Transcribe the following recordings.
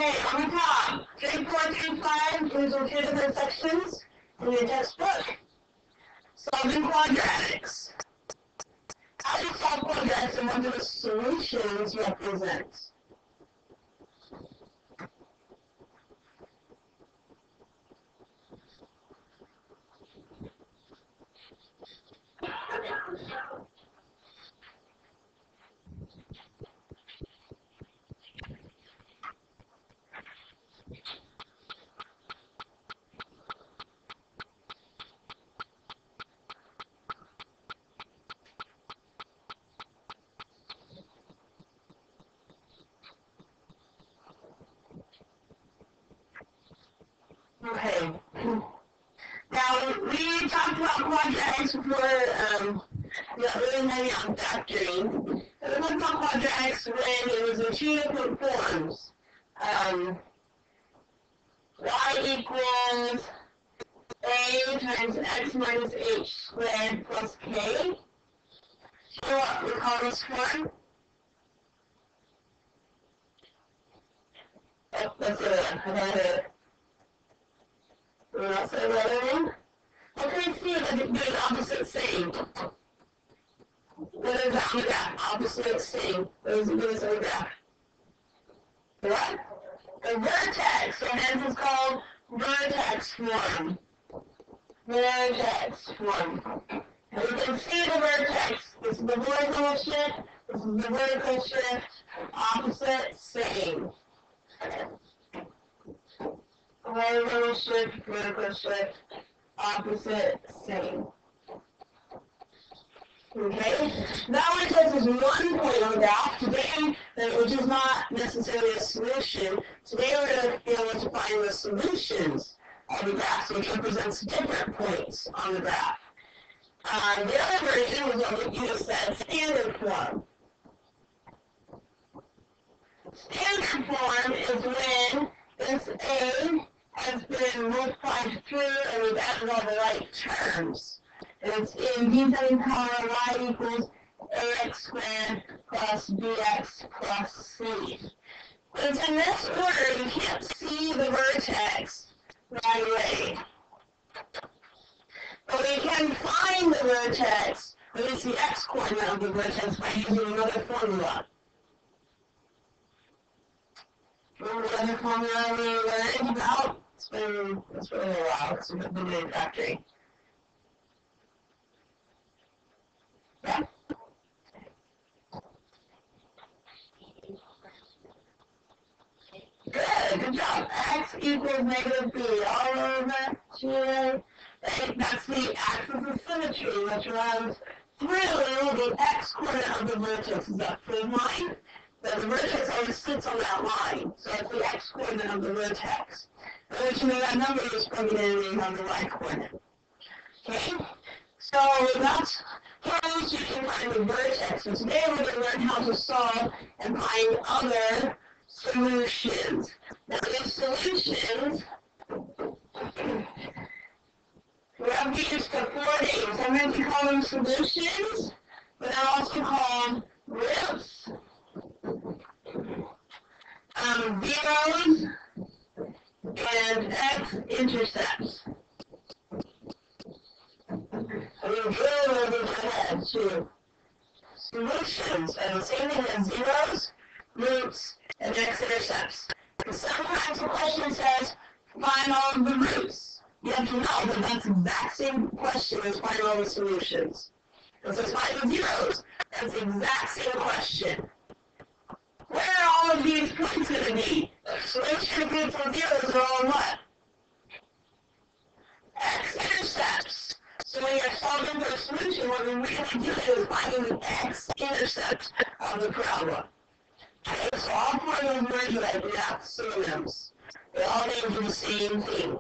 Okay, on the top, 3425 is your two different sections in your textbook. Solving quadratics. How do you solve quadratics and what do the solutions represent? Okay. Now, we talked about quadratics before, not really heavy on factoring. We talked about quadratics when it was in two different forms. Y equals A times X minus H squared plus K. Do you know what we call this form? Oh, that's it. I got it. Anyone else say that one? What can I see if I can do an opposite thing? What is that on the graph? Opposite thing. What is it on the graph? What? The vertex. So hence it's called vertex form. Vertex form. And we can see the vertex. This is the horizontal shift. This is the vertical shift. Opposite, same. Horizontal shift, vertical shift, opposite, same. Okay? That one says there's 1 point on the graph today, which is not necessarily a solution. Today we're going to be able to find the solutions of the graph, which represents different points on the graph. The other version was what you just said, standard form. Standard form is when this A has been multiplied through and we've added all the right terms. And it's in descending power y equals ax squared plus bx plus c. But it's in this order, you can't see the vertex right away. But we can find the vertex, or at least the x-coordinate of the vertex, by using another formula. Remember the other formula we learned about? It's been a while because we've been doing factoring. Yeah? Good job. X equals negative b. All over GA. That's the axis of symmetry, which runs through the x-coordinate of the vertex. Is that through line? The vertex always sits on that line, so it's the x-coordinate of the vertex. Which means that number is plugging in on the y-coordinate. Okay? So that's how you can find the vertex. And today we're going to learn how to solve and find other solutions. Now these solutions, we have these for 4 names. Sometimes we call them solutions, but they're also called roots, zeros, and x-intercepts. And we drill over the head to solutions, and the same thing as zeros, roots, and x-intercepts. And sometimes the question says, find all of the roots. You have to know that that's the exact same question as find all the solutions. It says find the zeros. That's the exact same question. Where are all of these points going to be? Solution, roots, and zeros are all what? X-intercepts. So when you're solving for a solution, what we really do is finding the x-intercept of the parabola. Okay, so all 4 of those words that I did have synonyms. They all mean the same thing.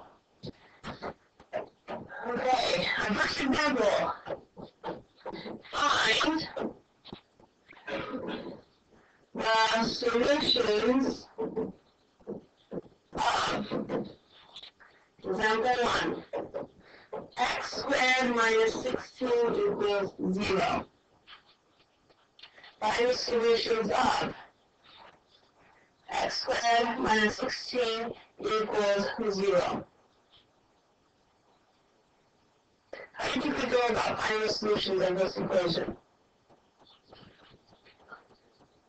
Okay, our first example. Find the solutions of example 1. X squared minus 16 equals 0. Find the solutions of x x squared minus 16 equals 0. How do you think we go about finding the solutions of this equation?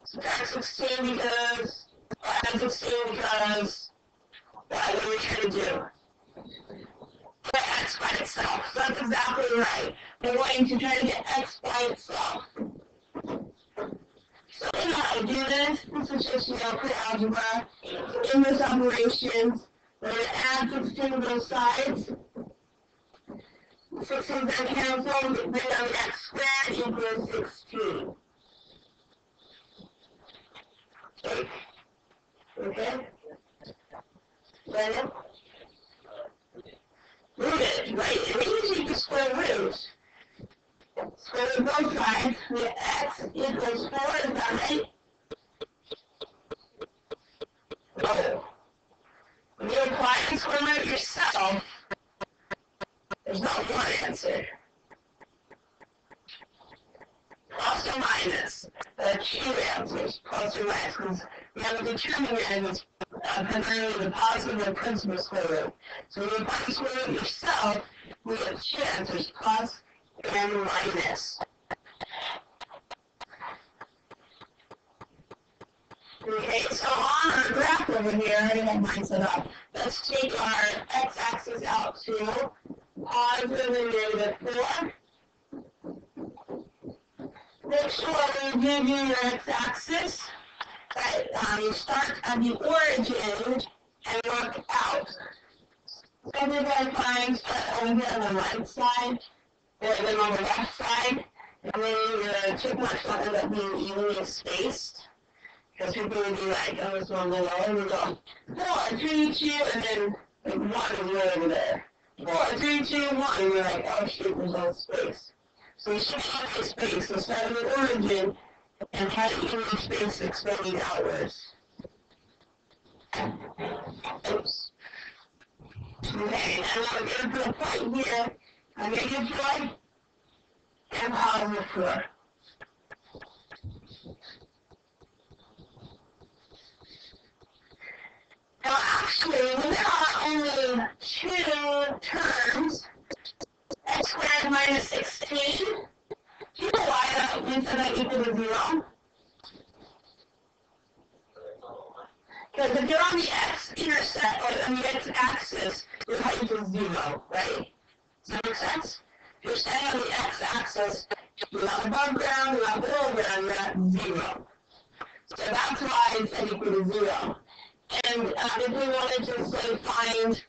Subtract 16 because, or add 16 because, what are we trying to do? Put x by itself. So that's exactly right. We're going to try to get x by itself. So we know how to do this. This is just, pre-algebra. In this operations, we're going to add 16 to both sides. 16 going to cancel. Bring down the x squared equals 16. Okay? Right? Root it, right? And usually you square root. Square root both sides. We get x equals 4, is that right? No. When you apply the square root yourself, there's not one answer. Plus or minus. There are two answers, plus or minus, because we have a determinant primarily the positive and principal square root. So when you apply the square root yourself, we have two answers, plus and minus. Okay, so on our graph over here, I already have mine set up. Let's take our x-axis out to positive and negative 4. Make sure when you do your x-axis, that you start at the origin and work out. So everybody finds that over here on the right side, or then on the left side, and then your chip marks will end up being evenly spaced. Because people would be like, oh, this one below, and we go, 4, 3, 2, and then like 1 is way over there. 4, 3, 2, 1, and you're like, oh shoot, there's no space. So you should have a space. So start at the origin and have evenly space expanding outwards. Oops. Okay, and I'm going to put a point here. I'm going to get 4 and positive 4. Now actually, when there are only 2 terms, x squared minus 16, do you know why that we said that equal to 0? Because if you're on the x-intercept, or on the x-axis, your height equals 0, right? Does that make sense? If you're standing on the x-axis, you're not above ground, you're not below ground, you're at 0. So that's why it's equal to 0. And if we wanted to, say, find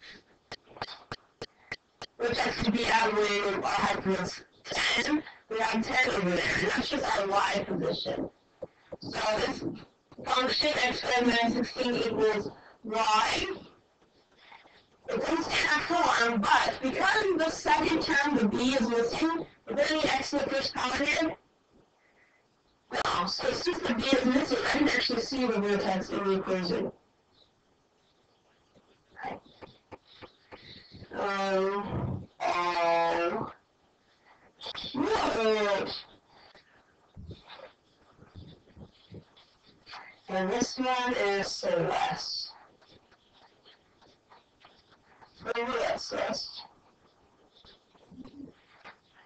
which x could be averaged our height is 10, we have 10 over there, and that's just our y position. So this function x squared minus 16 equals y. It's in standard form, but because the second term, the b, is missing, is there any x in the first column here? No, so since the b is missing, I can actually see the vertex in the equation. And this one is Celeste. Where is that, Celeste?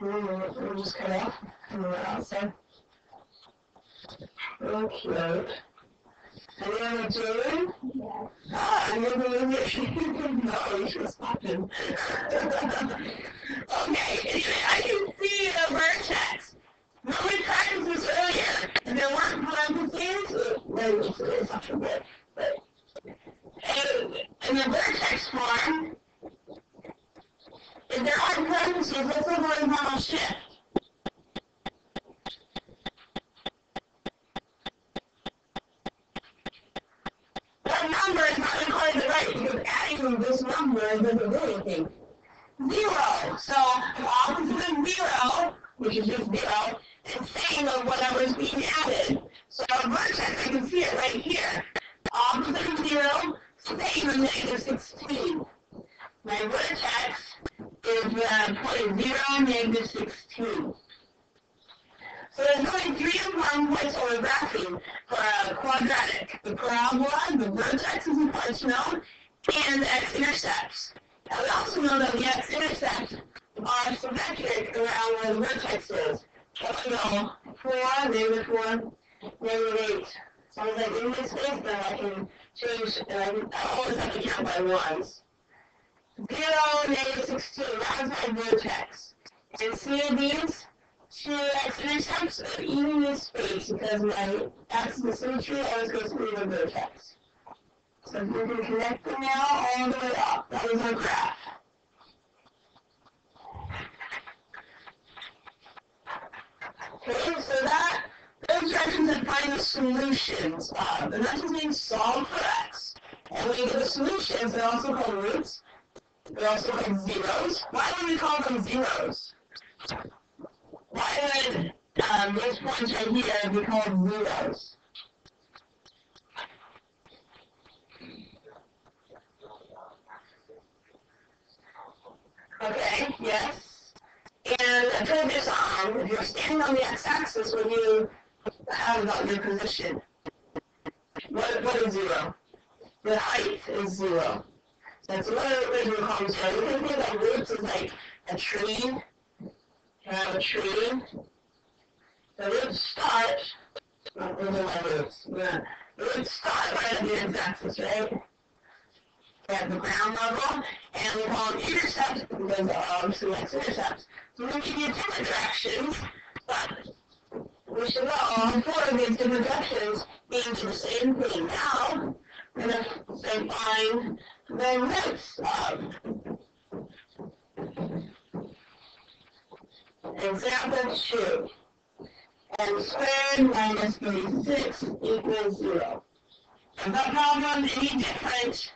We'll just cut off and we're outside. So cute. And then we're doing? Ah, I'm going to leave no, you should have stopped him. Okay, anyway, I can see the vertex. Nobody practiced this earlier, and there weren't parentheses. Maybe it's not so good, but in the vertex form, if there are parentheses, what's the horizontal shift? That number is not incredibly right because adding this number doesn't do anything. 0. So the opposite of 0, which is just 0, is same of whatever is being added. So our vertex, I can see it right here. Opposite of 0, same of negative 16. My vertex is point 0, negative 16. So there's only 3 important points we're graphing. for a quadratic. The parabola, the vertex is of course known, and the x-intercepts. And we also know that the x-intercepts are symmetric around where the vertex is. So we know 4, -4, -8. So I was like, in this space, then I can change, and I always have to count by ones. 0, -16, that's my vertex. And see these two x-intercepts are evenly spaced because my axis of symmetry always goes through the vertex. So we can connect them now all the way up. That was our graph. Okay, so those directions that find the solutions of, and that just means solve for x. And when you get the solutions, they're also called roots. They're also called zeros. Why would we call them zeros? Why would those points right here be called zeros? Okay, yes. And I told you if you're standing on the x-axis when you have about your position. What is zero? The height is 0. That's one of the original comments. You can think of roots as like a tree. You have a tree. The roots start. Those are my roots. The roots start right at the x-axis, right? At the ground level, and we call them intercepts because obviously that's intercepts. So we can use different directions, but we should know all 4 of these different directions mean the same thing. Now, we're going to say find the roots of. Example 2. M squared minus 36 equals 0. Is that problem any different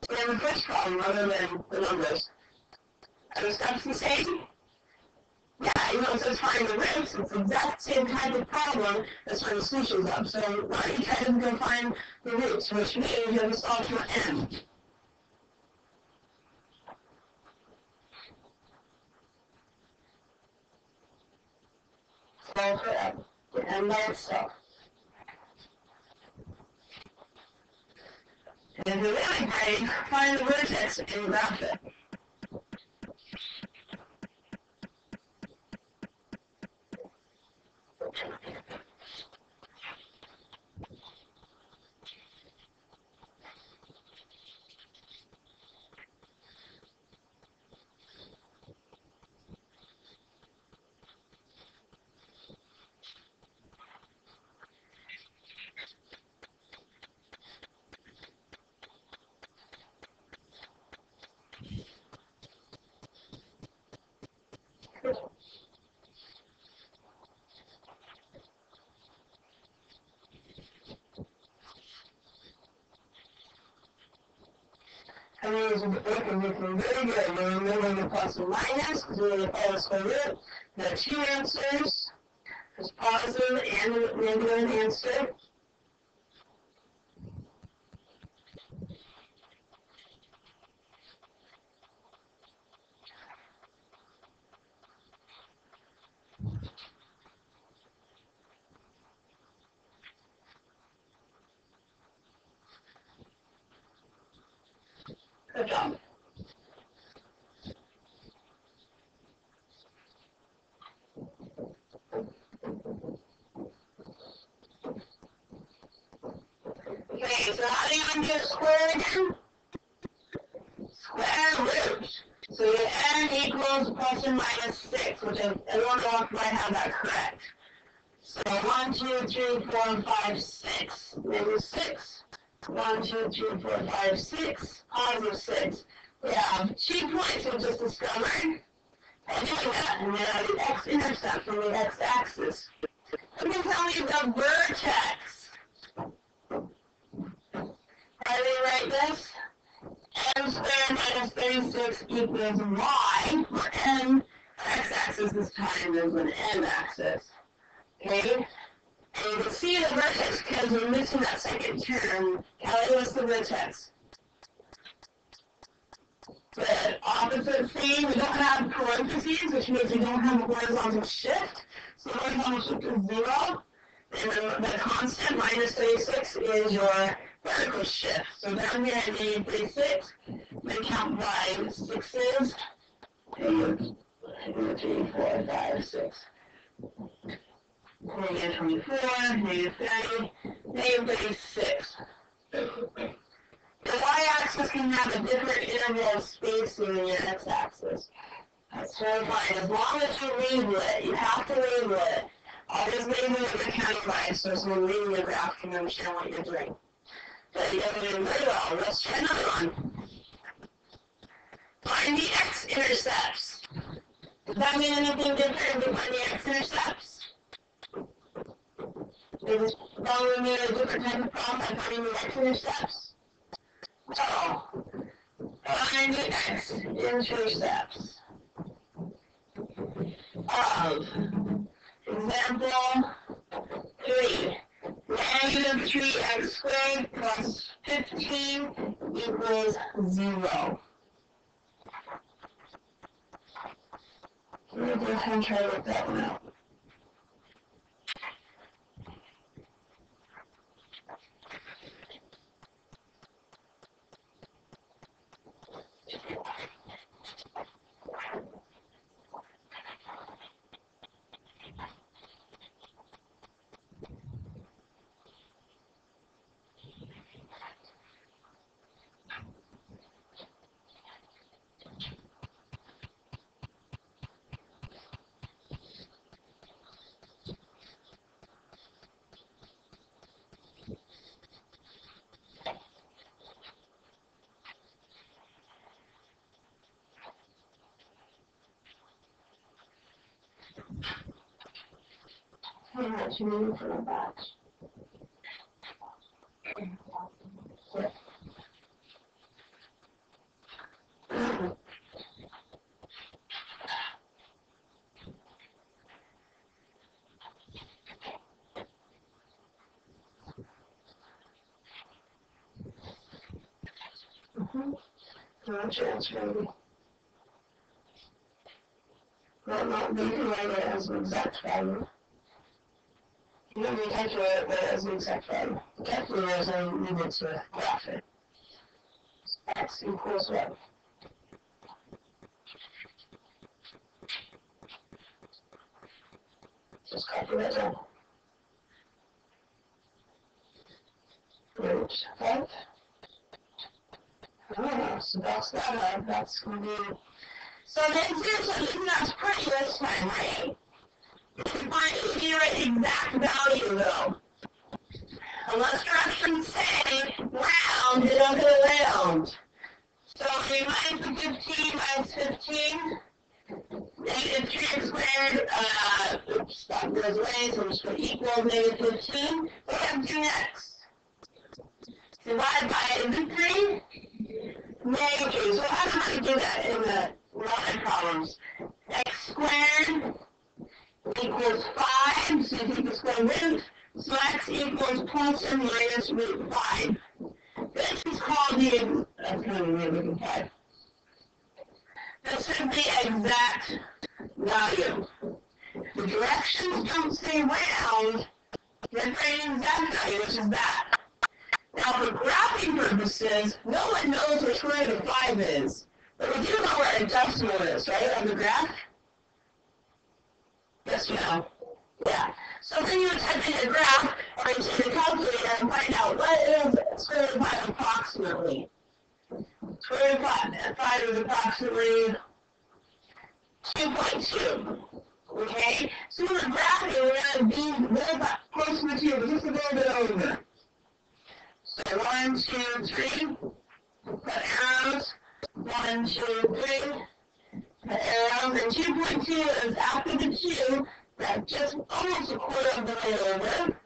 than the first problem other than the numbers? Are the steps the same? Yeah, you know, it says find the roots. It's the exact same type of problem as find the solutions of. So why don't you try to go find the roots, which means you have to solve for m. Solve for m. M by itself. And if you're really great, find the vertex and graph it. I mean, it's looking very good. We're remembering the plus and minus because we're going to follow the square root. There are 2 answers. There's positive and a negative answer. Good job. Okay, so how do you undo square again? Square root. So your n equals plus or minus 6, which everyone else might have that correct. So 1, 2, 3, 4, 5, 6. Maybe 6. 1, 2, 3, 4, 5, 6. Positive 6. We have 2 points we just discovered. And doing that, and we have the x-intercept from the x-axis. Let me tell you the vertex. How do we write this? M squared minus 36 equals y, where m, x-axis this time is an m-axis. Okay? And you can see the vertex because we're missing that second term. Calculus the vertex. The opposite thing, we don't have parentheses, which means we don't have a horizontal shift. So the horizontal shift is 0. And the constant minus 36 is your vertical shift. So down here at negative 36, then count by sixes. Negative 3, 4, 5, 6. Negative 24, negative 30, negative 36. The y-axis can have a different interval of spacing than your x-axis. That's totally fine. As long as you label it, you have to label it. I'll just label it with a counterclockwise so someone reading your graph can understand what you're doing. But you guys are doing very well. Let's try another one. Find the x-intercepts. Does that mean anything different than find the x-intercepts? Is it probably mean a different type of problem by finding the x-intercepts? No. Find the x-intercepts of example 3. Negative 3x squared plus 15 equals 0. Let me go ahead and try to work that one out. How much you need for a batch? No transfer. Well, not you can write it as an exact value. You don't need to calculate it as an exact value. The calculator is only needed to graph it. X equals what? Just copy that down. Root 5. Oh, so that's that up. That's going to be... So then, seriously, that's pretty this time, right? If you write the exact value, though. Unless directions say round, it don't go round. So we minus 15 minus 15. Negative 3x squared, oops, that goes away, so just put equals negative 15. We have 2x. Divide by the 3. Negative. So how do I do that in the line problems? X squared equals 5, so you take the square root. So x equals plus or minus root 5. This is called the, that's kind of weird looking 5. This is the exact value. The directions don't say round, they're saying exact value, which is that. Now for graphing purposes, no one knows which way the 5 is. But we do know where a decimal is, right, on the graph? Yes or no? Yeah. So then you would type in a graph or into the calculator and find out what is square root of 5 approximately. Square root of 5 is approximately 2.2. Okay? So in the graph, we're going to be really close to the 2, but just a little bit over. So 1, 2, 3. Put arrows. 1, 2, 3. Put arrows. And 2.2 is after the 2. That's just almost a quarter of the way over.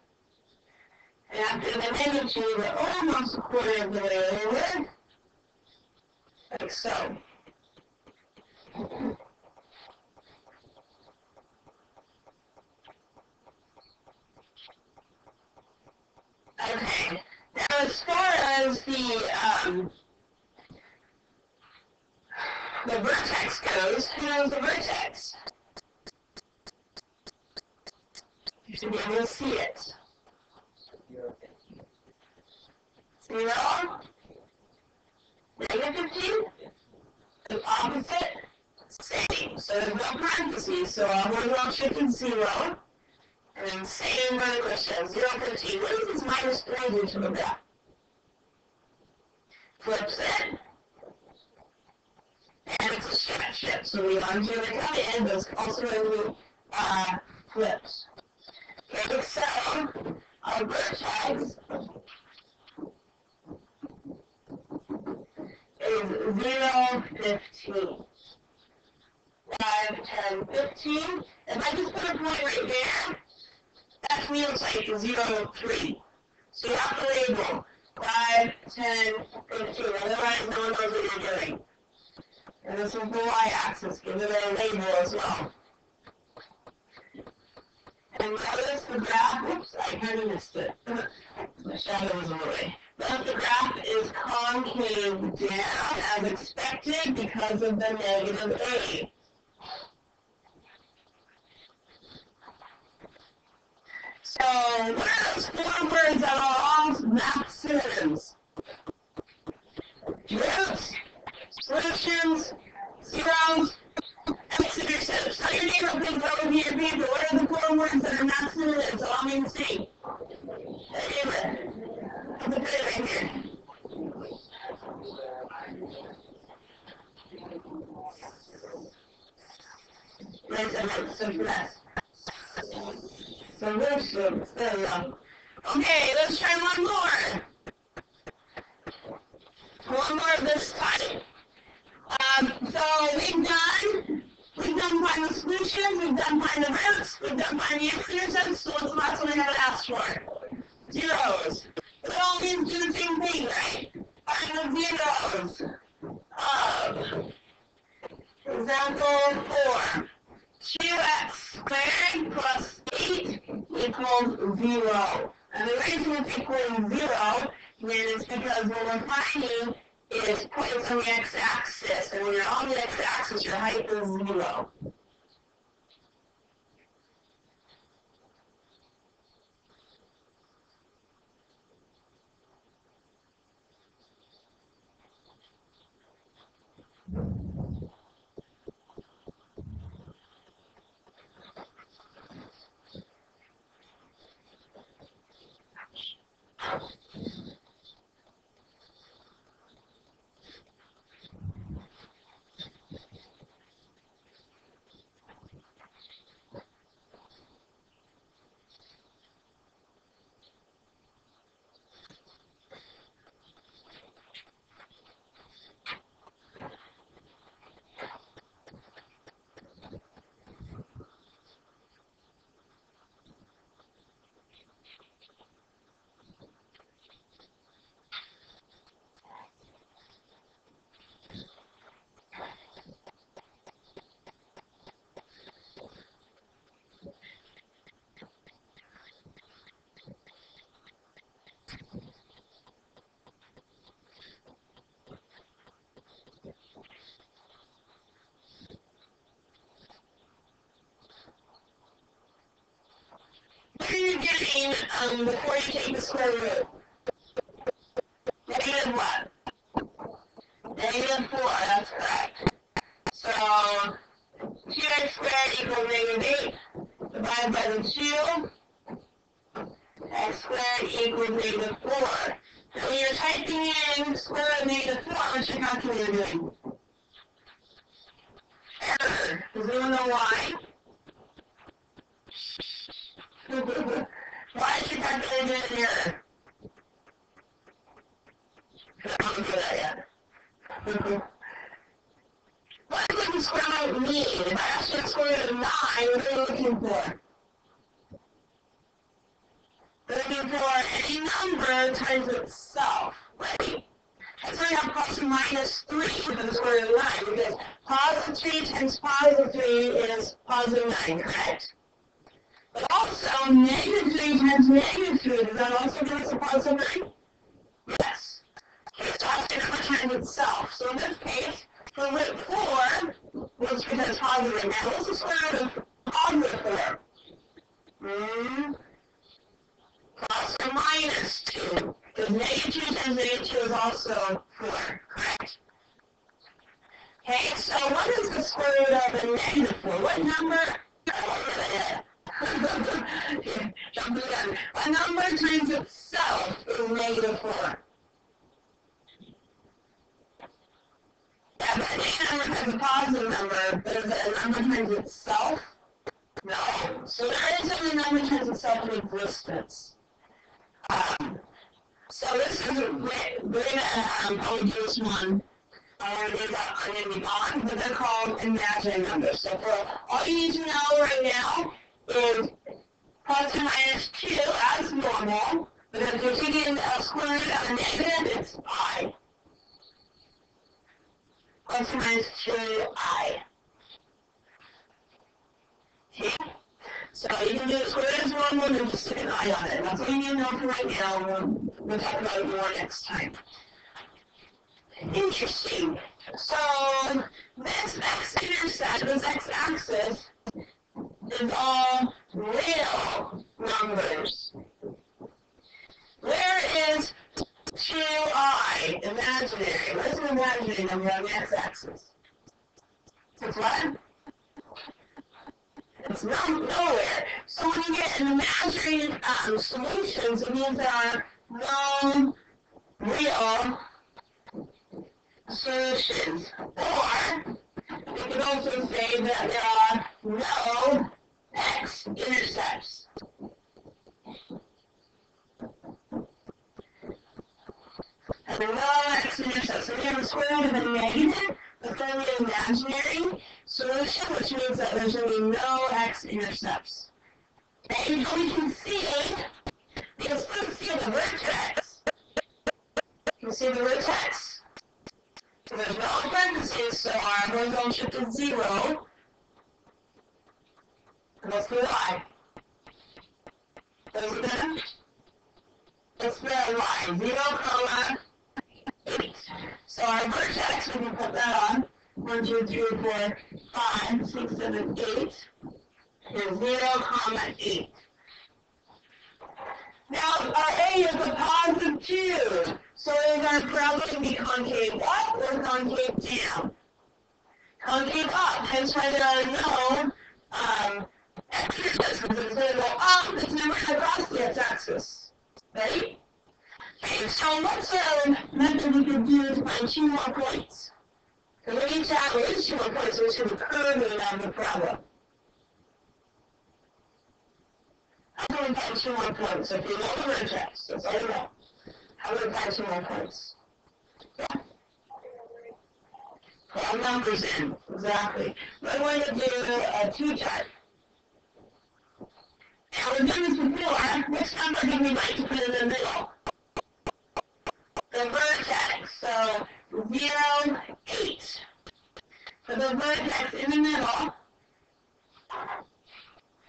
And after the negative 2, we're almost a quarter of the way over. Like so. Okay. Now, as far as the vertex goes, who knows the vertex? You should be able to see it. 0, -15. The opposite, same. So there's no parentheses. So I'm going to go chicken 0. And then same for the question. 0, 15. What does this -3 do to the graph? Flips it. And it's a stretch it. So we undo the cut in, but it's also going to flips. Okay, so our vertex is 0, 15. 5, 10, 15. If I just put a point right there, that feels like 0, 3. So you have to label 5, 10, 15. Otherwise, no one knows what you're doing. And this is the y-axis. Give it a label as well. And notice the graph, oops, I kind of missed it. The shadow was away. But the graph is concave down as expected because of the negative A. So what are those 4 words that are all math synonyms? Roots, solutions, zeros, x-intercepts. Tell your neighbor things over here, people. What are the 4 words that are math synonyms? Allow me to see. Neighbor. I'll put it right here. Solutions. There we go. Okay, let's try one more. One more of this type. So we've done find the solutions, we've done find the roots, we've done find the x-intercepts, so what's the last one I have to ask for? Zeros. It all means do the same thing, right? Find the zeros. Example 4. 2x squared plus 8 equals 0. And the reason it's equaling 0 is because what we're finding is points on the x-axis. And when you're on the x-axis, your height is 0. What are you getting before you take the square root? Negative what? Negative 4, that's correct. So 2x squared equals negative 8. Divided by the 2. X squared equals negative 4. And when you're typing in square root of negative 4, what's your calculator doing? Error. Does anyone know why? Why is your calculator doing an error? I don't know that yet. What does the square root mean? If I ask you the square root of 9, what are you looking for? We're looking for any number times itself, right? That's why we have plus or minus 3 for the square root of 9, because positive 3 times positive 3 is positive 9, correct? But also, negative 3 times negative 3, does that also give us a positive 9? Yes. Okay, so that's the number times itself. So in this case, for root 4, which becomes positive 9, what's the square root of positive 4? Plus or minus 2. Because negative 2 times negative 2 is also 4, correct? Okay, so what is the square root of a negative 4? What number? Jump the gun. What number times itself is negative 4? Yeah, but a negative number times a positive number, but is it a number times itself? No. So there is only a number times itself in existence. So this is we're gonna probably do this one. I'm gonna be on, but they're called imaginary numbers. So for all you need to know right now is plus or minus 2 as normal. But if you're taking a square root of a negative, it's I. Plus or minus 2i. Okay? So you can do the square root as normal and just stick an I on it. That's all you need to know for right now. We'll talk about it more next time. Interesting. So this x-intercept, this x-axis, is all real numbers. Where is 2i, imaginary? Where's an imaginary number on the x-axis? It's what? It's nowhere. So when you get an imaginary solutions, it means there are no real solutions. Or we can also say that there are no x-intercepts. And there are no x-intercepts. So we have a square root of a negative, but then the imaginary solution, which means that there's going to be no x-intercepts. And we can see, because let's see the vertex. You can see the vertex. So there's no parentheses, so our horizontal shift is 0. And let's do y. Let's do y. 0, comma, 8. So our vertex, we can put that on. 1, 2, 3, 4, 5, 6, 7, 8. And 0, comma, 8. Now, our A is a positive 2. So is our parabola going to be concave up or concave down? Concave up. Hence why there are no x-axis. Because it's going to go up, it's never going to cross the x-axis. Ready? Okay, so what's a method we could do to find 2 more points? Because we need to have at least 2 more points, so we should curve it around the parabola. How do we find 2 more points? So if you know the vertex, that's all you know. How do we find 2 more points? Yeah. Put all numbers in. Exactly. We're going to do a 2-type. Now we've done this before. Which number do we like to put in the middle? The vertex. So 0, 8. For the vertex in the middle.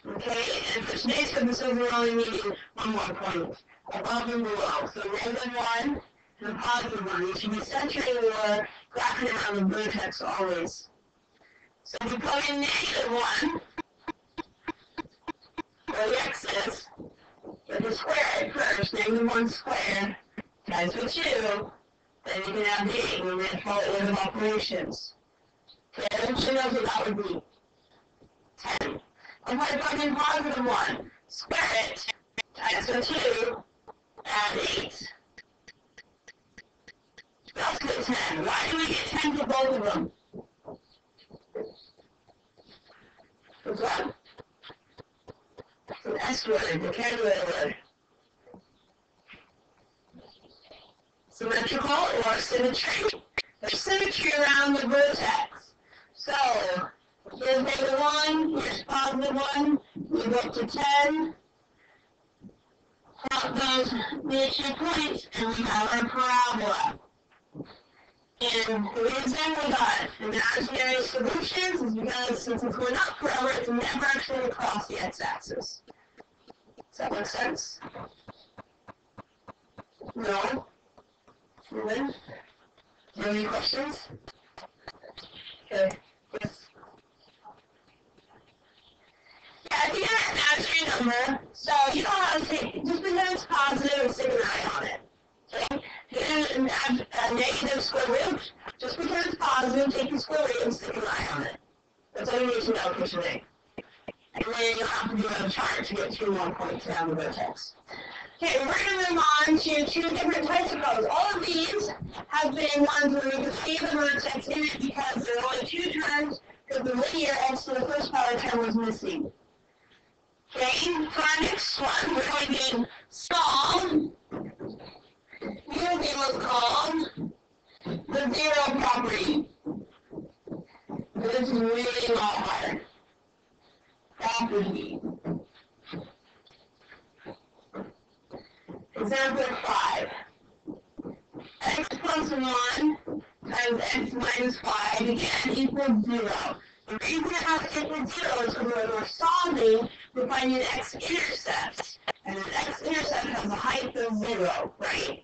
Okay, and for today's purposes, we're only needing 1 more point. Above and below. So negative 1 and a positive 1. You should be centering your graphing around the vertex always. So if we plug in negative 1, where the x is, if you square it first, negative 1 squared times with 2, then you can have the 8 when we follow it with operations. Okay, eventually knows what that would be. 10. If I plug in positive 1, square it times with 2, add 8. Let's get 10. Why do we get 10 for both of them? What's that? It's an S word, the vocabulary word. Symmetrical or symmetry. There's symmetry around the vertex. So, here's negative 1, here's positive 1, we go up to 10. Plot those near 2 points, and we have our parabola. And the reason we got imaginary solutions is because since it's going up forever, it's never actually going to cross the x-axis. Does that make sense? No? Ruben? Do you have any questions? Okay. Yes. Yeah, if you imaginary number, so you don't have to take, just because it's positive, stick an eye on it. Okay? If you have a negative square root, just because it's positive, take the square root and stick an eye on it. That's all you need to know for today. And then you'll have to do a chart to get 2 more points around the vertex. Okay, we're going to move on to 2 different types of codes. All of these have been ones where we can see the vertex in it because there are only 2 terms, because the linear x to the first power term was missing. Okay, for our next one, we're going to solve using what's called the zero property. This is really not hard. Property. Example 5. X plus 1 times x minus 5 again equals 0. The reason it has to equal 0 is because when we're solving, we're finding x-intercepts. And an x-intercept has a height of 0, right?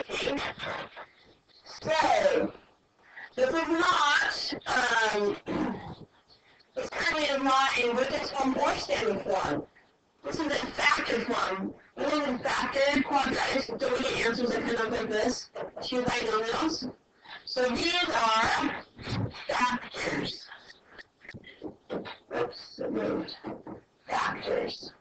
Okay. So, this is not, this currently is not in vertex form or standard form. This is in factor form. We're in factored quadratics, so we get answers that come up like this, 2 binomials. So these are factors. Oops, it moved. Factors.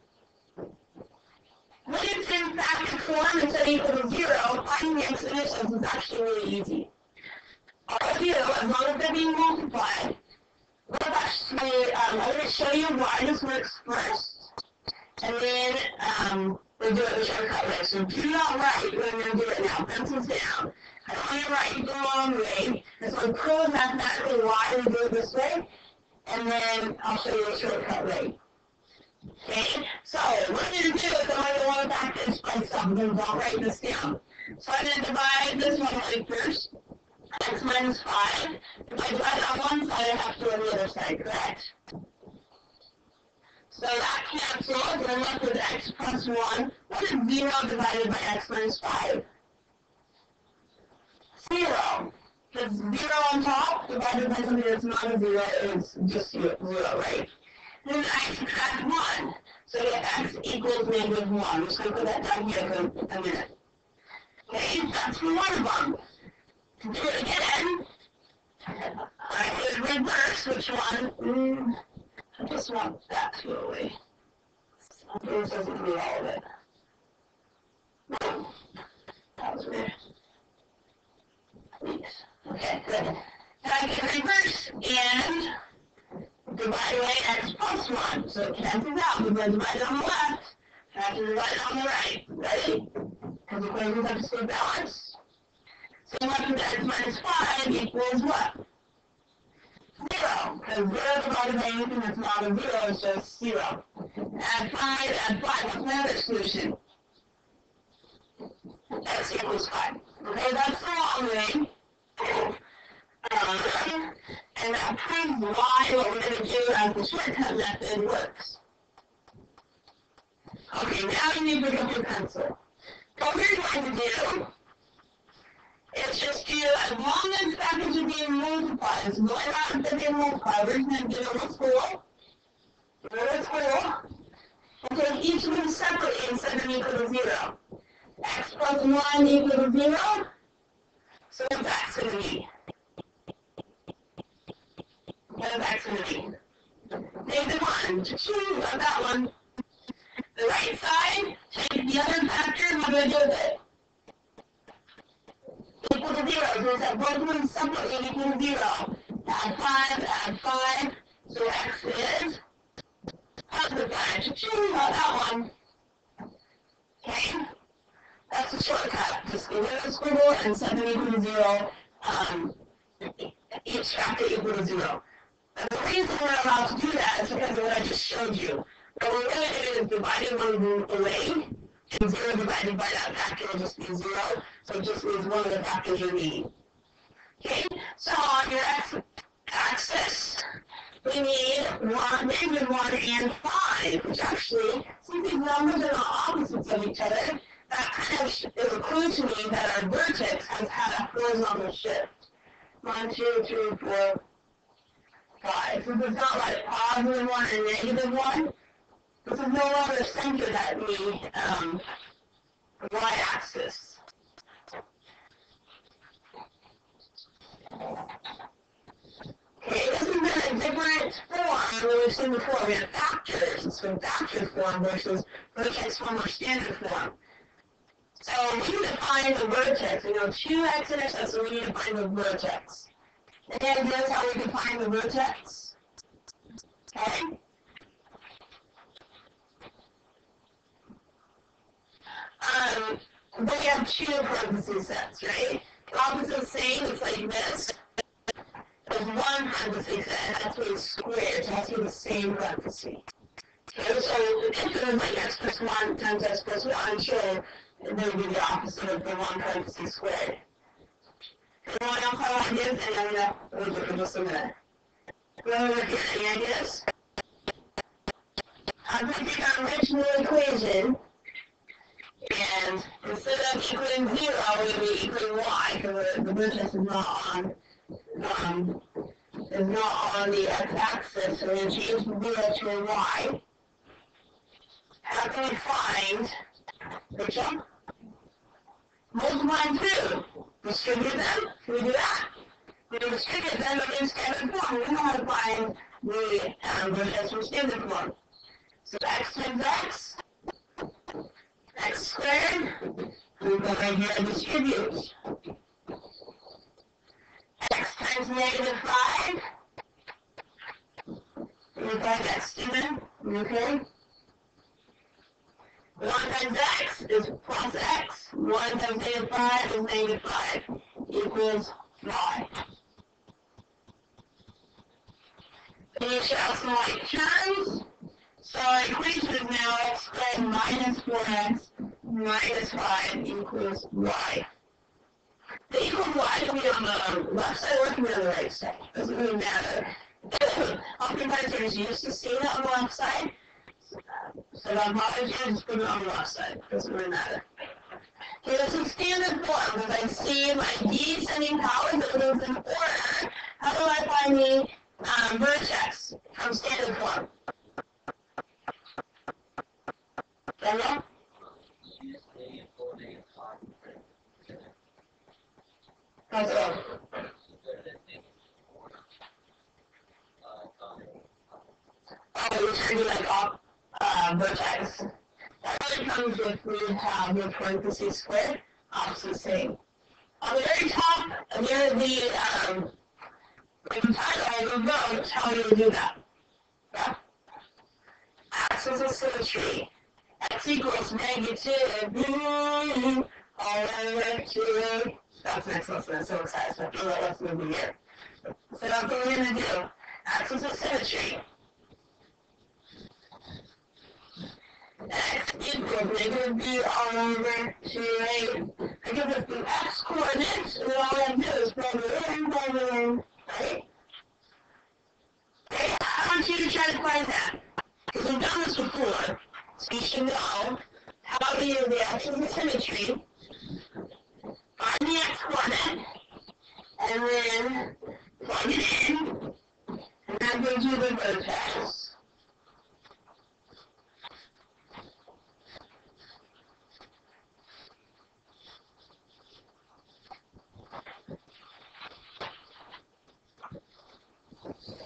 When it's in factor form instead of equal to 0, finding the x-intercepts is actually really easy. All of you, as long as they're being multiplied, let's actually, I'm going to show you why this works first. And then we'll do it the shortcut way. So do not write when we're going to do it now. Pencils down. I don't want to write you the wrong way. And so prove mathematically why we do it this way. And then I'll show you the shortcut way. Okay? So what I'm going to do is I'm going to want to practice by stuff because I'll write this down. So I'm going to divide this one way first. X minus 5. If I divide it on one side, I have to do it on the other side, correct? So that cancels, and I'm left with x plus 1. What is 0 divided by x minus 5? 0. Because 0 on top divided by something that's not a 0 is just 0, right? And then I subtract 1. So x equals negative 1. I'm just going to put that down here for a minute. Okay, that's for one of them. To do it again, I could reverse which one. I just want that to go away. This doesn't do all of it. That was weird. Please. Okay, good. And I can reverse and divide away x plus 1. So it cancels out because I divide it on the left. I have to divide it on the right. Ready? Because equations have to stay balanced. So I'm left with x minus 5 equals what? 0, because 0 divided by anything that's not a 0 is just 0. Add 5, what's my other solution? X equals 5. Okay, that's the long way. And that proves why what we're going to do as the shortcut method works. Okay, now you need to pick up your pencil. What we're going to do it's just do, as long as factors are being multiplied, so going out and being multiplied, we're going to do a little school. And take each of them separately and set them equal to 0. X plus 1 equal to 0. So what's x going to be? What is x going to be? Negative 1. Choose on that one. The right side, take the other factor, and what do I do with it? Equal to 0. So it's at both of them separately equal to 0. Add 5. So x is positive 5. Choose on that one. Okay? That's the shortcut. Just get rid of the squiggle and set them equal to 0. Each factor equal to 0. And the reason we're allowed to do that is because of what I just showed you. What we're going to do is dividing one of them away. And 0 divided by that factor will just be 0. So it just means one of the factors you're needing. Okay? So on your x-axis, we need negative 1 and 5, which actually, since these numbers are not opposites of each other, that kind of is a clue to me that our vertex has had a horizontal shift. 1, 2, 3, 4, 5. Since it's not like positive 1 and negative 1, this is no longer centered at the y-axis. Okay, this is in a different form than we've seen before. We have factors. It's in factor form versus vertex form or standard form. So we need to find the vertex. We know 2x intercepts, so we need to find the vertex. Any ideas how we can find the vertex? Okay? We have 2 parentheses sets, right? Opposite saying it's like this. There's 1 parenthesis set, and that's what is squared, so it has to be the same parenthesis. Okay, so if it was like x plus 1 times x plus 1, sure, it would be the opposite of the 1 parenthesis squared. Anyone else have ideas? And I'm going to look for just a minute. Any ideas? I'm going to take our original equation, and instead of equaling 0, we'll be equaling y, because the vertex is not on the x-axis, so we're going to change the 0 to a y. How can we find which one? Multiply 2. Distribute them. Can we do that? We distribute them in standard form. We know how to find the vertex from standard form. So x times x squared, we go right here and distribute. X times negative 5, we find x student, okay? 1 times x is plus x, 1 times negative 5 is negative 5, equals y. Finish out some like terms. So our equation is now x squared minus 4x minus 5 equals y. The equals y can be on the left side or it can be on the right side. Doesn't really matter. Oftentimes there's used to seeing it on the left side. So if I'm bothered here, just put it on the left side. Doesn't really matter. Okay, this is standard form. As I see my descending powers, it moves in order. How do I find the vertex from standard form? Daniel? That's all. Which could be like off vertex. That really comes if we have the parentheses squared, opposite same. On the very top, near the title of the vote, tell you to do that. Yeah? Axis of symmetry. X equals negative all over 2. That's next lesson. I'm so excited. So I feel like let's move here. So that's what we're going to do. Axis of symmetry. X equals negative b all over 2a. I give us the x coordinates, and all I have to do is plug it in, right? Okay, I want you to try to find that. Because we've done this before, so you should know how to use the axis of symmetry, find the x coordinate, and then plug it in, and that gives you the vertex.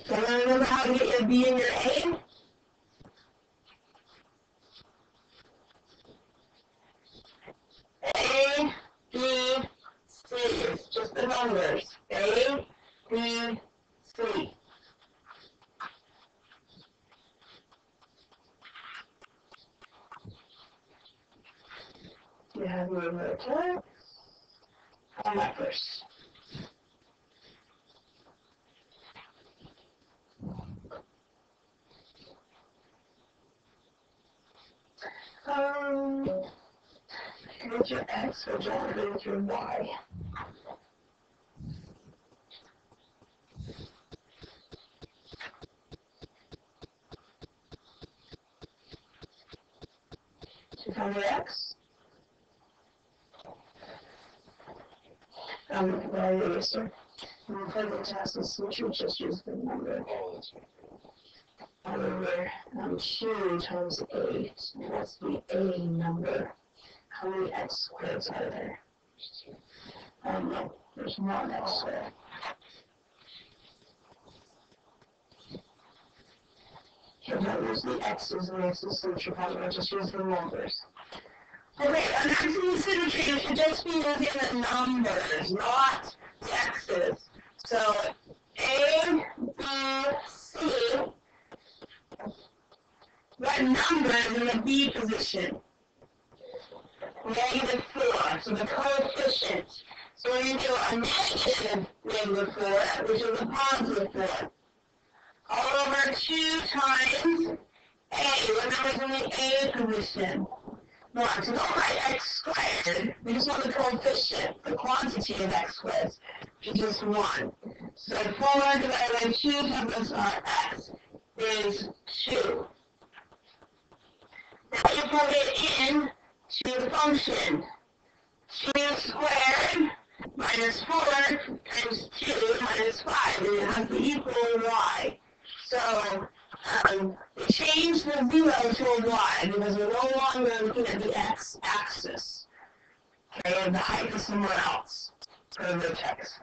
So remember how to get your B and your A? A, B, C. It's just the numbers. A, B, C. You have your vertex. Find that first. Here's your X, so John, here's your Y. So you found your X. Where are you, sir? because it has a switch, we just use the number. However, 2 times 8, that's the A number. How many x squares are there? No, there's one x squared. Okay, don't use the x's and x's symmetry problem, just use the numbers. Okay, under symmetry, you should just be using the numbers, not the x's. So, A, B, C, what number is in the B position? -4, so the coefficient. So we're going to do a -4, which is a +4. All over 2 times A. What number is in the A position? 1. So don't write x squared. We just want the coefficient, the quantity of x squared, which is just 1. So 4 divided by 2 times our x is 2. Now you put it in to the function. 2 squared minus 4 times 2 minus 5, and it has to equal y. So we change the 0 to a y because we're no longer looking at the x-axis. Okay, and the height is somewhere else for the vertex.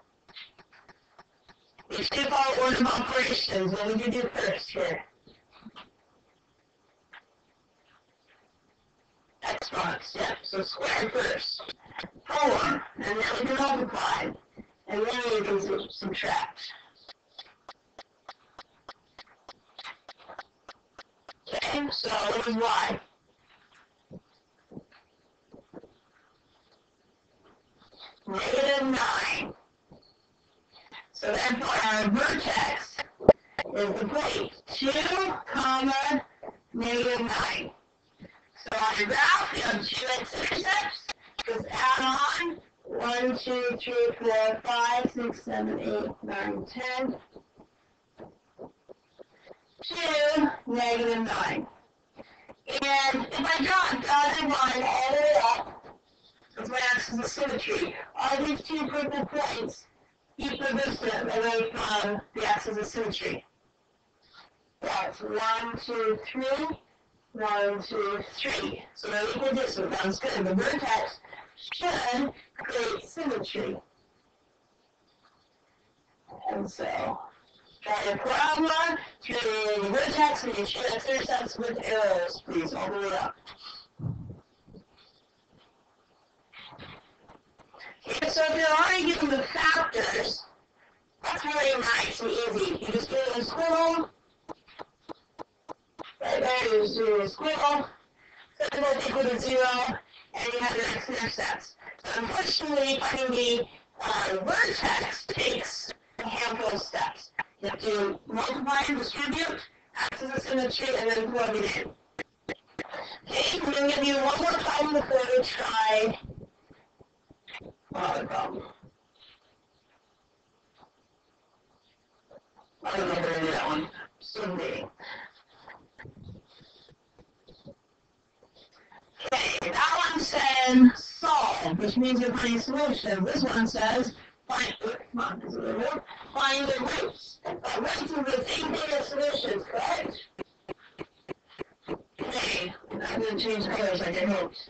We skip our order of operations. What would you do first here? Xbox, yeah. So square first. 4, and then we can multiply. And then we can subtract. Okay, so what is y? -9. So therefore our vertex is the point 2, comma, -9. So on your graph, you have 2 x-intercepts. Just add on 1, 2, 3, 4, 5, 6, 7, 8, 9, 10. 2, -9. And if I draw a dotted line all the way up, that's my axis of symmetry. All these 2 purple points equidistant away from the axis of symmetry. That's 1, 2, 3, 1, 2, 3. So they're equidistant. That's good. The vertex should create symmetry. And so, try your parabola through the vertex and you should x-intercepts with arrows, please, all the way up. Okay, so if you're already given the factors, that's really nice and easy. You just do a squiggle. Right there, you just do a squiggle. Set both equal to 0, and you have your x-intercepts. So unfortunately, finding the vertex takes a handful of steps. You have to multiply and distribute, axis of symmetry, and then plug it in. Okay, I'm going to give you one more time before we try another problem. I don't know if I did that one. Still waiting. Okay, that one said solve, which means you're finding solutions. This one says find the roots. Roots are the same thing as solutions, correct? Okay, I'm going to change colors like I hoped.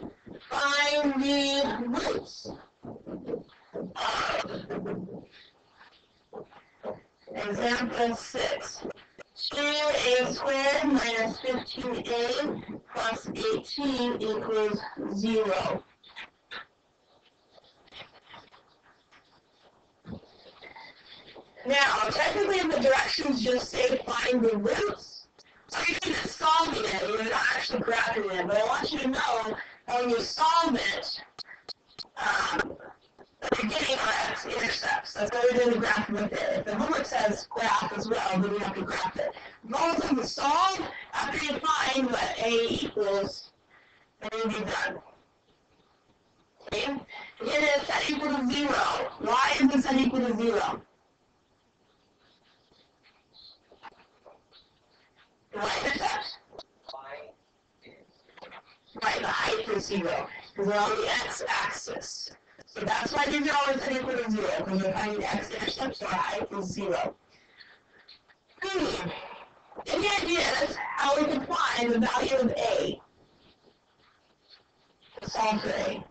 Find the roots of example 6. 2a squared minus 15a plus 18 equals 0. Now, technically the directions just say find the roots. So you can just solving it, you're not actually graphing it, but I want you to know that when you solve it, you're getting our x-intercepts. That's why we're doing the graph with it. If the homework says graph as well, then you have to graph it. As long as you solve, after you find what a equals, then you'll be done. Okay? Again, it's set equal to 0. Why is it set equal to 0? The y-intercepts? Right, the height is 0, because we're on the x-axis. So So that's why these are always n equal to 0, because we're finding x-intercept, so I equals 0. And the idea is how we can find the value of A to solve for A.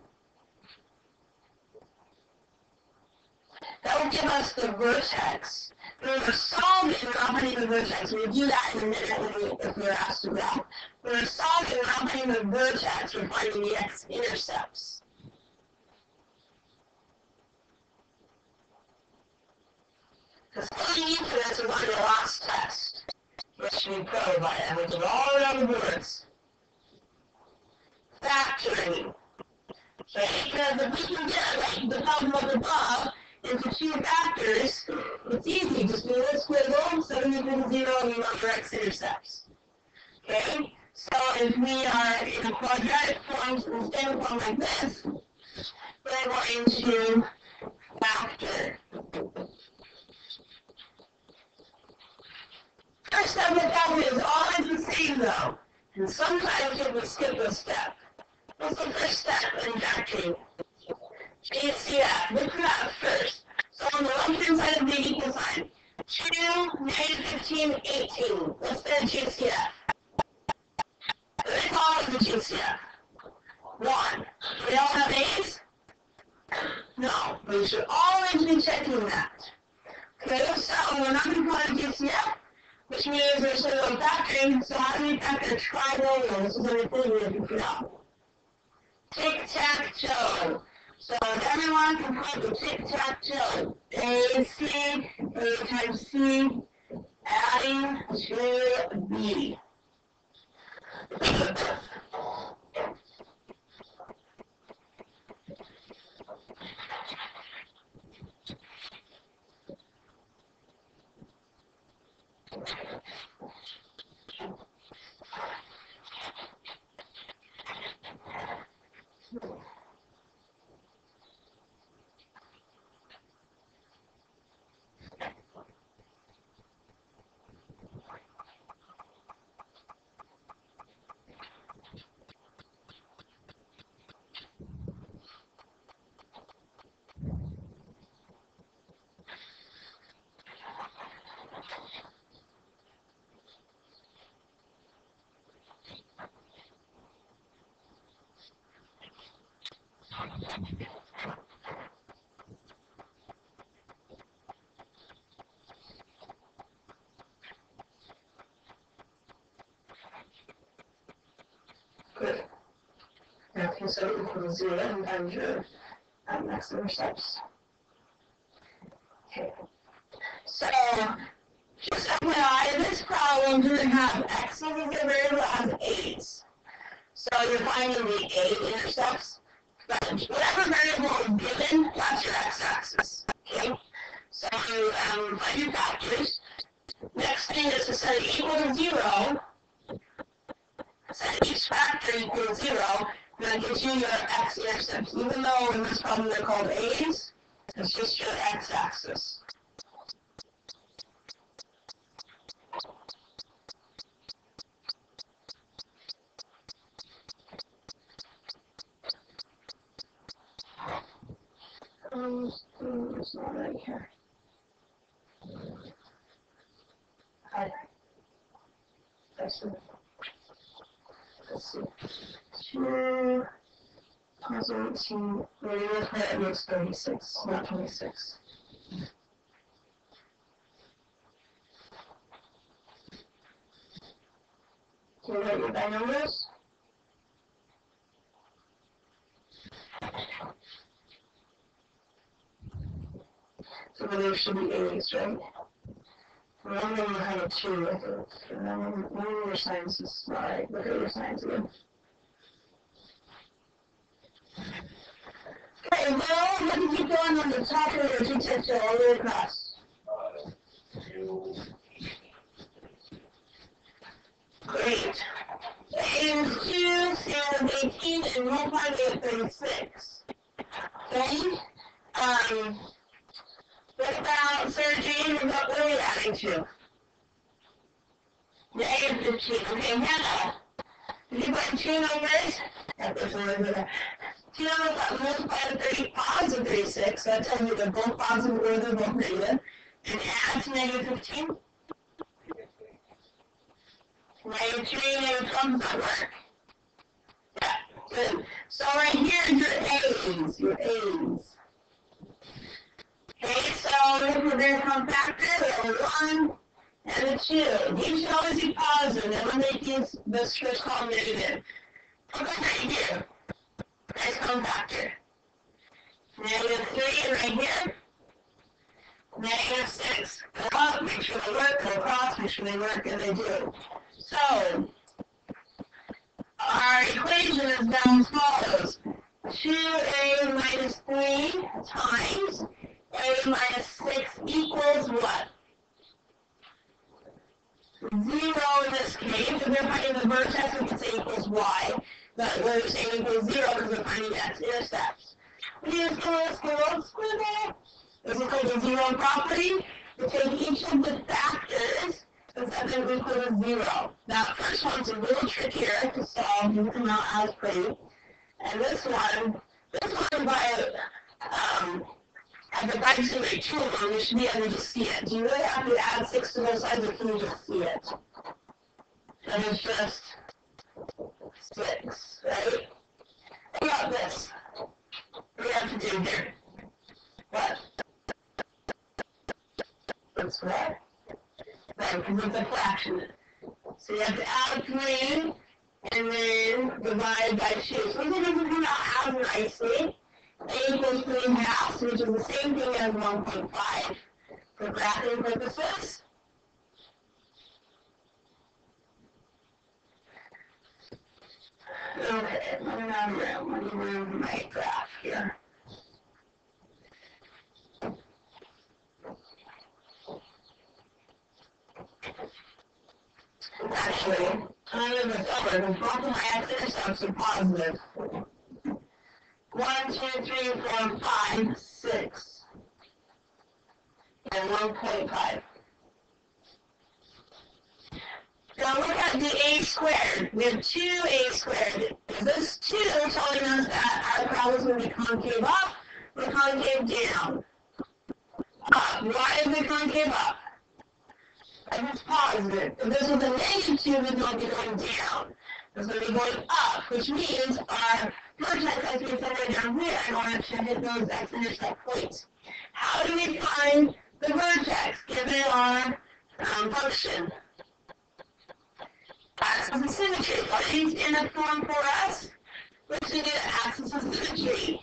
That will give us the vertex. Remember, solving and not finding the vertex. We'll do that in a minute if we're asked to graph. We're solving and not finding the vertex. We're finding the x-intercepts. Because all you need for this is on your last test, which should be probed by that, which is all around the boards. Factoring. Right? Because if we can get like the problem up above into two factors, it's easy. Just do this squiggle, 7 equals to 0, and we want your x-intercepts. Okay? So if we are in a quadratic form, in a standard form like this, we're going to factor. First step of factoring is always the same though, and sometimes we skip a step. What's the first step in factoring? JCF. Look for that first. So on the left-hand side of the equal sign, 2, negative 15, 18. What's their JCF? Let's call it the JCF. 1. We all have A's? No. We should always be checking that. Okay, so we're not going to call it JCF, which means we're still on factoring. So how do we factor trinomial? This is everything we're looking for now. Tic-tac-toe. So everyone can put the tic-tac-toe. A, C, A times C, adding to B. Good. Okay, so equals 0 and times your x-intercepts. Okay. So, just FYI, this problem doesn't have x as a variable, it has a's. So you're finding the a intercepts. But whatever variable is given, that's your x-axis. Okay? So you find your factors. Next thing is to set it equal to 0. Set each factor equal to 0, and that gives you your x-intercepts. Even though in this problem they're called a's, it's just your x-axis. It's not right here. Hi. Let's see. 2 plus 18. We're going to put it makes 36, not 26. Can you write your binomials? So there should be a's, right? One of them will have a 2, I think. And then one of your signs is not right. Look at your signs again. Okay, well, let me keep going on the top of your tic-tac-toe all the way across. Great. A is 2, C is 18, and multiply with 36. Okay? What about surgery? What are we adding to? Negative 15. Okay, Hannah. Did you put 2 numbers? Yeah, there's a number there. 2 numbers that multiply to 30 positive 36. So that tells me they're both positive or they're both negative. And add to negative 15. Negative 3, negative 12 does not work. Yeah, good. So right here is your A's. Your A's. Okay, so if their compactor, there are 1 and a 2. These should always be positive. Then we'll make this first column negative. Put that right here. Nice compactor. Negative 3 right here. Negative 6. Go up, make sure they work. Go across, make sure they work, and they do. So, our equation is down as follows. 2a minus 3 times a minus 6 equals what? 0 in this case. If we're finding the vertex, we can say equals y. But we're saying equals 0 because we're finding x-intercepts. We use squiggle. This is called the 0 property. We take each of the factors and set them equal to 0. That first one's a little trickier to solve. You come out as pretty. And this one by the back to my tool, you should be able to see it. Do you really have to add 6 to both sides, or can you just see it? And it's just 6, right? What about this? What do we have to do here? What? That's right. Right, because it's a fraction. So you have to add 3 and then divide by 2. So this doesn't come out as nicely. A equals 3.5, which is the same thing as 1.5 for graphing purposes. Okay, let me remove my graph here. Actually, kind of a color, because both of my x-intercepts are positive. 1, 2, 3, 4, 5, 6. And 1.5. Now look at the a squared. We have 2a squared. This 2 is telling us that our problem is going to be concave up or concave down. Up. Why is it concave up? Because it's positive. If this was a negative 2, it's going to be going down. It's going to be going up, which means our vertex has to be centered down here in order to hit those x-intercept points. How do we find the vertex given our function? Axis of symmetry. What is in a form for us? Let's do axis of symmetry.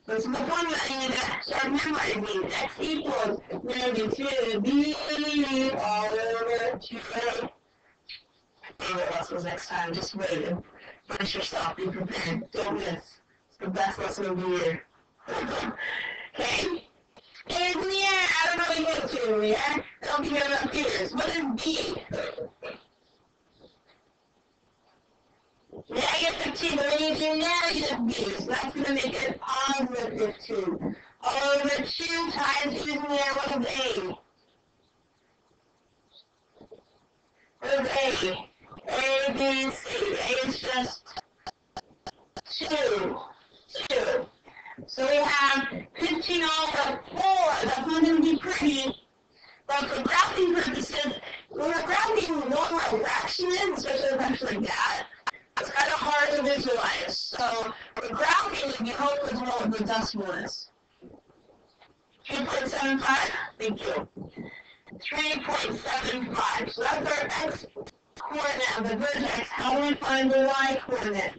This is the formula I need to start memorizing. X equals negative 2b all over 2a. What else was next time? Just wait and finish yourself. Be prepared. Don't miss. It's the best lesson of the year. Okay? And in the air, I don't know what you go to in the air. I don't think I'm up here. What is B? Negative 15, but when you do negative b, so that's going to make it positive 15. All over 2 times using there, what is a? What is a? A, B, C. A is just 2. 2. So we have 15 all over 4. That's not going to be pretty. But for graphing purposes, when we're graphing what our fraction is, especially a fraction like that, it's kind of hard to visualize. So for graphing, we hope it's what the decimal is. 3.75? Thank you. 3.75. So that's our x coordinate of the vertex. How do we find the y coordinate?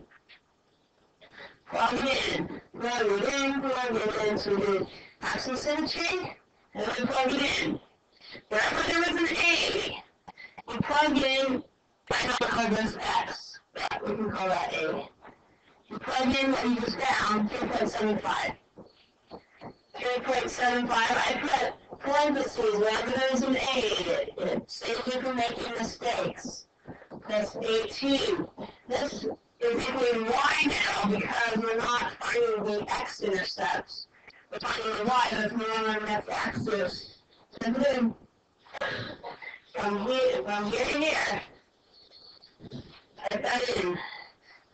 Plug it in. Plug it in. So we do axis of symmetry, and then we plug it in. Wherever there is an A, we plug in, I don't call this X. We can call that A. You plug in what you just found, 3.75. 3.75, I put parentheses wherever there's an A. It saves you from making mistakes. Plus A2. This is equaling Y now because we're not finding the x-intercepts. We're finding the Y that's not on our x-axis. And then from here to here, type that in.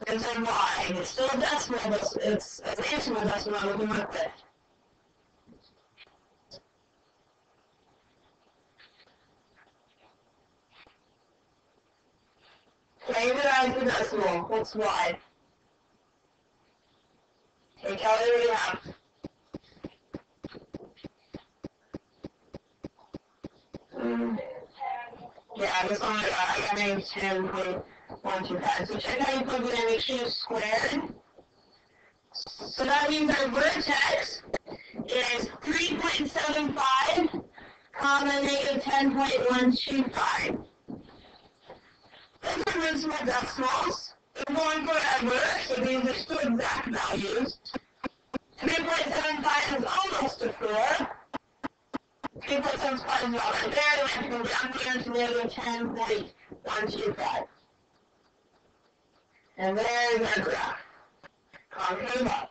There's a Y. It's still a decimal, but it's an decimal decimal we can work with. Favorize the decimal. What's y? Okay, Kelly, what do you have? Yeah, this one I got named 10.125. So check how you plug it in. Make sure you squared. So that means our vertex is 3.75, comma, negative 10.125. Those are original decimals. They're going forever, so these are still exact values. 3.75 is almost a 4. 3.75 is about right there, and from down here to negative 10.125. And there's our graph. Concave up.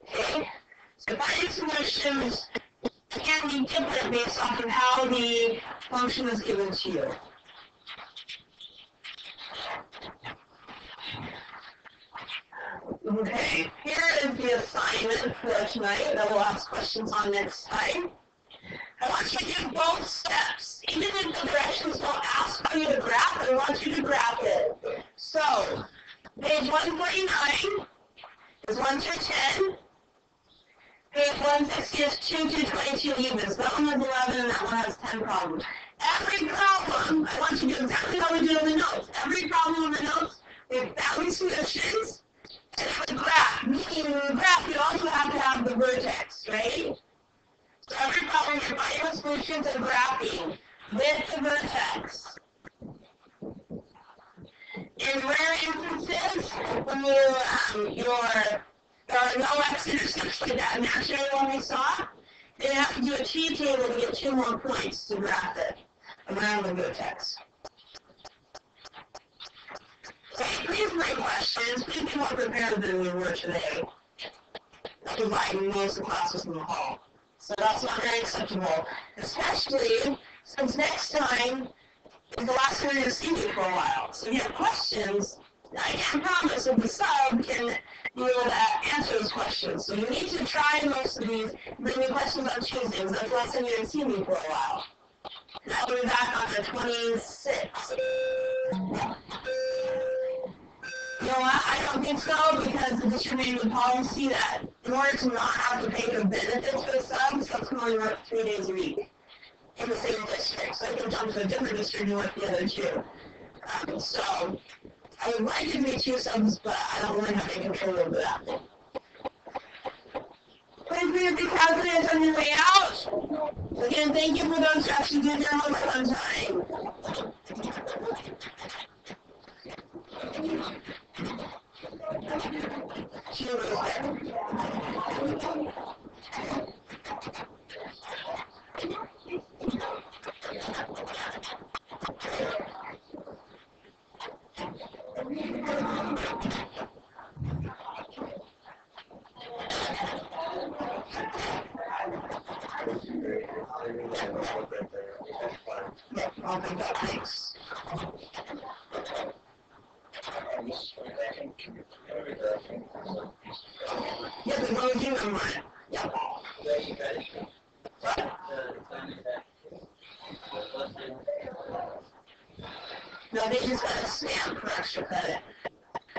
Okay? So finding solutions can be different based off of how the function is given to you. Okay, here is the assignment for tonight that we'll ask questions on next time. I want you to do both steps. Even if the directions don't ask for you to graph, I want you to graph it. So, page 149 is 1 through 10. Page 160 is 2 through 22 evens. That one has 11 and that one has 10 problems. Every problem, I want you to do exactly how we do in the notes. Every problem in the notes, we have family solutions. And for the graph, meaning in the graph, you also have to have the vertex, right? So every problem, you're finding the solutions and graphing with the vertex. In rare instances, when there are no x-intercepts like that imaginary one we saw, then you have to do a t-table to get 2 more points to graph it around the vertex. So please bring questions. Please be more prepared than we were today. That was like most of the classes in the hall. So that's not very acceptable, especially since next time is the last time you're going to see me for a while. So if you have questions, I can't promise that the sub can be able to answer those questions. So you need to try most of these, bring me questions on Tuesdays. That's the last time you're going to see me for a while. And I will be back on the 26th. You know what? I don't think so because the distributed policy that in order to not have to pay for benefits for the subs can only work 3 days a week in the same district. So I can jump to a different district and work the other 2. So I would like to be 2 subs, but I don't really have any control over that. Please be a big confidence on your way out. Again, thank you for those who actually did their homework on time. Thanks. Yeah, the one human one. Yeah. No, they just got a stamp for extra credit.